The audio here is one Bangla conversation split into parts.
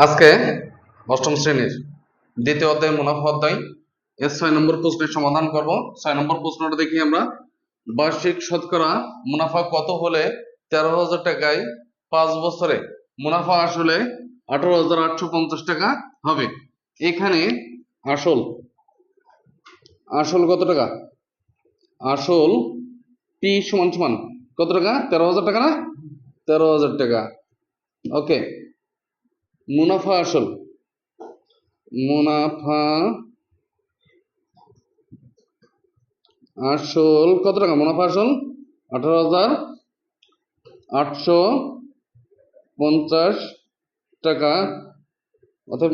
আজকে অষ্টম শ্রেণীর দ্বিতীয় অধ্যায় মুনাফা অধ্যায় এর 6 নম্বর প্রশ্নের সমাধান করব। 6 নম্বর প্রশ্নটা দেখি আমরা। বার্ষিক শতকরা মুনাফা কত হলে 13,000 টাকায় 5 বছরে মুনাফা আসলে 18,850 টাকা হবে? এখানে আসল কত টাকা? আসল পি সমান সমান কত টাকা? 13,000 টাকা না? 13,000 টাকা। ওকে, মুনাফা আসল কত টাকা? মুনাফা আসল 18,850 টাকা। অর্থাৎ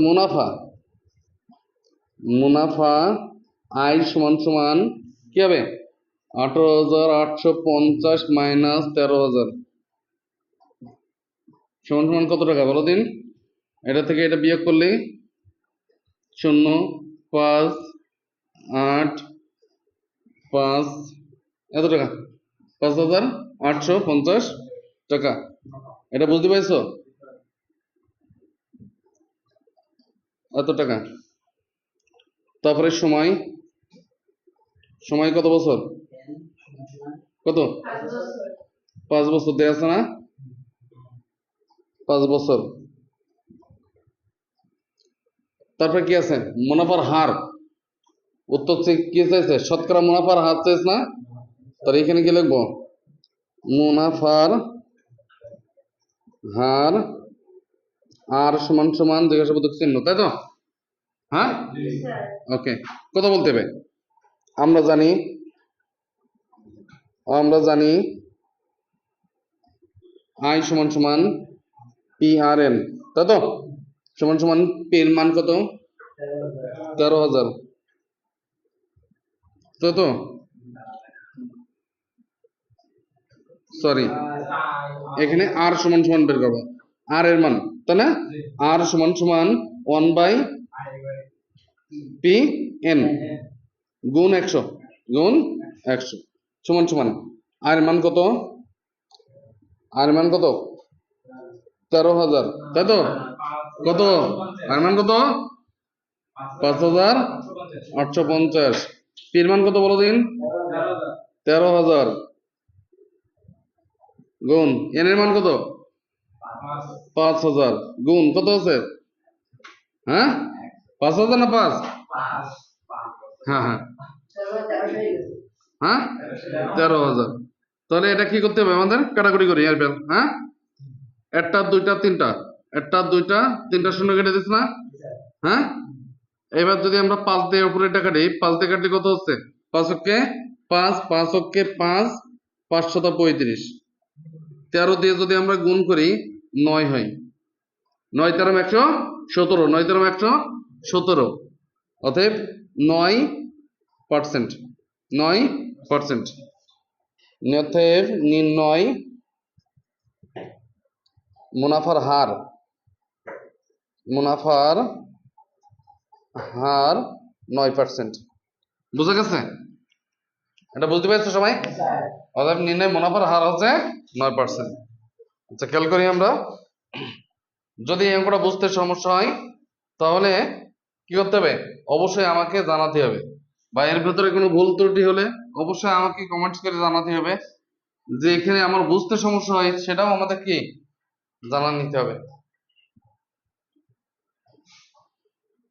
মুনাফা আয় সমান সমান কি হবে? 18,850 মাইনাস 13,000 সমান সমান কত টাকা বলো দিন? এটা থেকে এটা বিয়োগ করলে 0, 5, 8, 5 এত টাকা, 5,850 টাকা। এটা বুঝতে পারছো? এত টাকা। তারপরে সময় কত বছর? কত? 5 বছর দেয়া আছে না? 5 বছর। তারপরে কি আছে? মুনাফার হার। উত্তর কি চাইছে? শতকরা মুনাফার হার চাইছে না? তাহলে এখানে কি লিখবো? মুনাফার হার আর সমান সমান জিজ্ঞাসাবোধক চিহ্ন, তাই তো? হ্যাঁ, ওকে। কথা বলতে হবে। আমরা জানি আই সমান সমান পি আর এন, তাই তো? সমান সমান পি এর মান কত? 13,000, তাই তো? সরি, এখানে আর সমান সমান বের করবো, আর এর মান, তাই না? আর সমান সমান 1/পি এন গুণ 100 সমান সমান আর মান কত? 13,000, তাই তো? কত আর মান কত? 5,850। পির মান কত বলো দিন? 13,000 গুণ এন এর মান কত? 5,000 গুণ কত আছে? হ্যাঁ, 5,000 না 5? হ্যাঁ হ্যাঁ হ্যাঁ, 13,000। তাহলে এটা কি করতে হবে আমাদের? কাটাকুটি করি আর বেল। হ্যাঁ, একটা দুইটা তিনটা শূন্য কেটে দিস না? হ্যাঁ, এবার যদি আমরা 5 দিয়ে উপরে এটা কাটি, 5 দিয়ে কাটলে কত হচ্ছে? 5 অক্কে 5, 5 অক্কে 5, 535। 13 দিয়ে যদি আমরা গুণ করি 9 হয়। 9 13 117, 9 13 117। অতএব 9%, 9%। অতএব নির্ণয় মুনাফার হার 9%। বুঝা গেছে? এটা বুঝতে পেরেছো সবাই? অতএব নির্ণয় মুনাফার হার হচ্ছে 9%। আচ্ছা, খেয়াল করি আমরা। যদি এই অঙ্কটা বুঝতে সমস্যা হয় তাহলে কি করতে হবে? অবশ্যই আমাকে জানাতে হবে, বা এর ভেতরে কোনো ভুল ত্রুটি হলে অবশ্যই আমাকে কমেন্টস করে জানাতে হবে। যে এখানে আমার বুঝতে সমস্যা হয় সেটাও আমাদের কি জানা নিতে হবে।